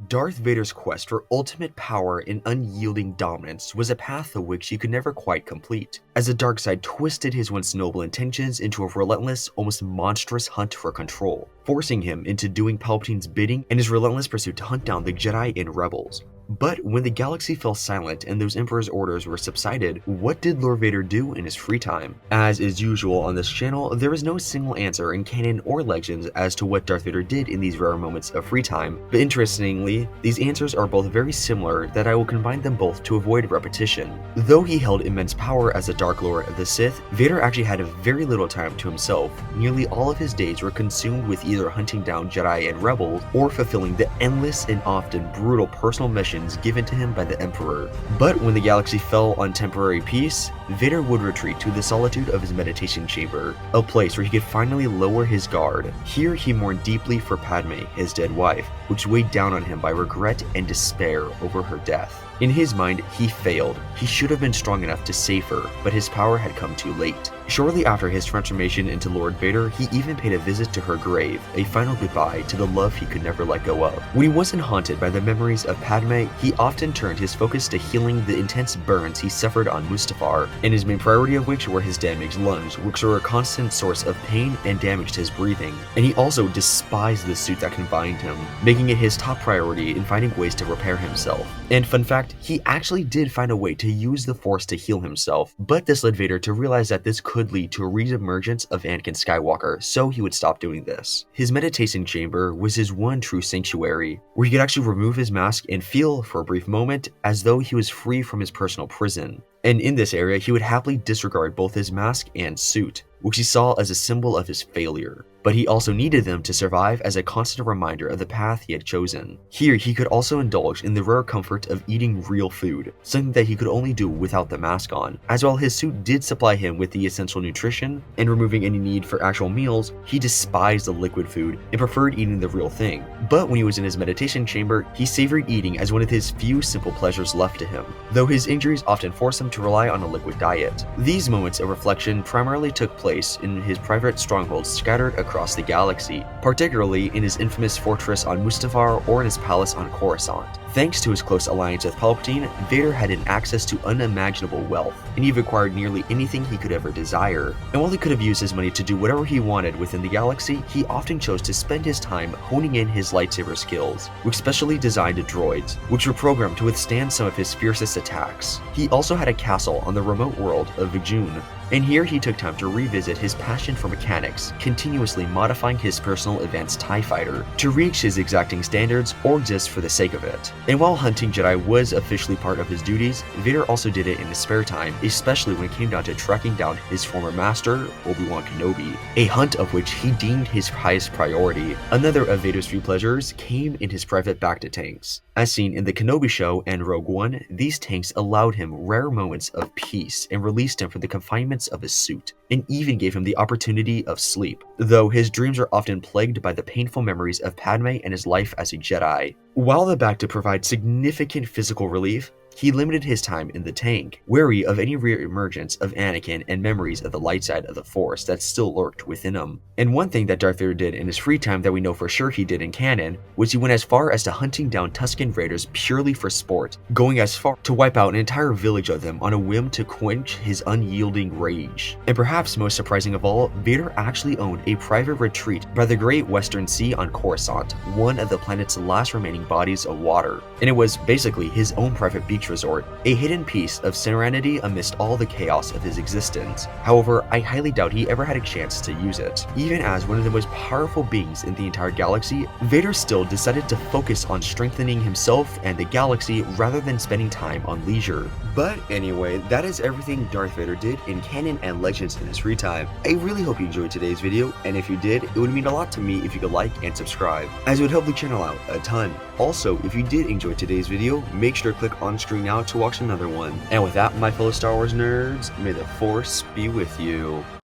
Darth Vader's quest for ultimate power and unyielding dominance was a path of which he could never quite complete, as the dark side twisted his once noble intentions into a relentless, almost monstrous hunt for control, forcing him into doing Palpatine's bidding in his relentless pursuit to hunt down the Jedi and rebels. But when the galaxy fell silent and those Emperor's orders were subsided, what did Lord Vader do in his free time? As is usual on this channel, there is no single answer in canon or legends as to what Darth Vader did in these rare moments of free time, but interestingly, these answers are both very similar that I will combine them both to avoid repetition. Though he held immense power as a Dark Lord of the Sith, Vader actually had very little time to himself. Nearly all of his days were consumed with either hunting down Jedi and rebels or fulfilling the endless and often brutal personal missions given to him by the Emperor. But when the galaxy fell on temporary peace, Vader would retreat to the solitude of his meditation chamber, a place where he could finally lower his guard. Here he mourned deeply for Padme, his dead wife, which weighed down on him by regret and despair over her death. In his mind, he failed. He should have been strong enough to save her, but his power had come too late. Shortly after his transformation into Lord Vader, he even paid a visit to her grave, a final goodbye to the love he could never let go of. When he wasn't haunted by the memories of Padme, he often turned his focus to healing the intense burns he suffered on Mustafar, and his main priority of which were his damaged lungs, which were a constant source of pain and damage to his breathing. And he also despised the suit that confined him, making it his top priority in finding ways to repair himself. And fun fact, he actually did find a way to use the Force to heal himself, but this led Vader to realize that this could lead to a re-emergence of Anakin Skywalker, so he would stop doing this. His meditation chamber was his one true sanctuary, where he could actually remove his mask and feel, for a brief moment, as though he was free from his personal prison. And in this area, he would happily disregard both his mask and suit, which he saw as a symbol of his failure. But he also needed them to survive as a constant reminder of the path he had chosen. Here, he could also indulge in the rare comfort of eating real food, something that he could only do without the mask on. As while his suit did supply him with the essential nutrition and removing any need for actual meals, he despised the liquid food and preferred eating the real thing. But when he was in his meditation chamber, he savored eating as one of his few simple pleasures left to him, though his injuries often forced him to rely on a liquid diet. These moments of reflection primarily took place in his private strongholds scattered across the galaxy, particularly in his infamous fortress on Mustafar or in his palace on Coruscant. Thanks to his close alliance with Palpatine, Vader had an access to unimaginable wealth, and he acquired nearly anything he could ever desire. And while he could have used his money to do whatever he wanted within the galaxy, he often chose to spend his time honing in his lightsaber skills, which specially designed droids, which were programmed to withstand some of his fiercest attacks. He also had a castle on the remote world of Vijun, and here he took time to revisit his passion for mechanics, continuously modifying his personal advanced TIE fighter to reach his exacting standards or just for the sake of it. And while hunting Jedi was officially part of his duties, Vader also did it in his spare time, especially when it came down to tracking down his former master, Obi-Wan Kenobi, a hunt of which he deemed his highest priority. Another of Vader's few pleasures came in his private bacta tanks. As seen in the Kenobi show and Rogue One, these tanks allowed him rare moments of peace and released him from the confinements of his suit, and even gave him the opportunity of sleep, though his dreams are often plagued by the painful memories of Padme and his life as a Jedi. While the bacta provides significant physical relief, he limited his time in the tank, wary of any re-emergence of Anakin and memories of the light side of the Force that still lurked within him. And one thing that Darth Vader did in his free time that we know for sure he did in canon was he went as far as to hunting down Tusken Raiders purely for sport, going as far to wipe out an entire village of them on a whim to quench his unyielding rage. And perhaps most surprising of all, Vader actually owned a private retreat by the Great Western Sea on Coruscant, one of the planet's last remaining bodies of water. And it was basically his own private beach resort, a hidden piece of serenity amidst all the chaos of his existence. However, I highly doubt he ever had a chance to use it. Even as one of the most powerful beings in the entire galaxy, Vader still decided to focus on strengthening himself and the galaxy rather than spending time on leisure. But anyway, that is everything Darth Vader did in canon and legends in his free time. I really hope you enjoyed today's video, and if you did, it would mean a lot to me if you could like and subscribe, as it would help the channel out a ton. Also, if you did enjoy today's video, make sure to click on screen now to watch another one. And with that, my fellow Star Wars nerds, may the Force be with you.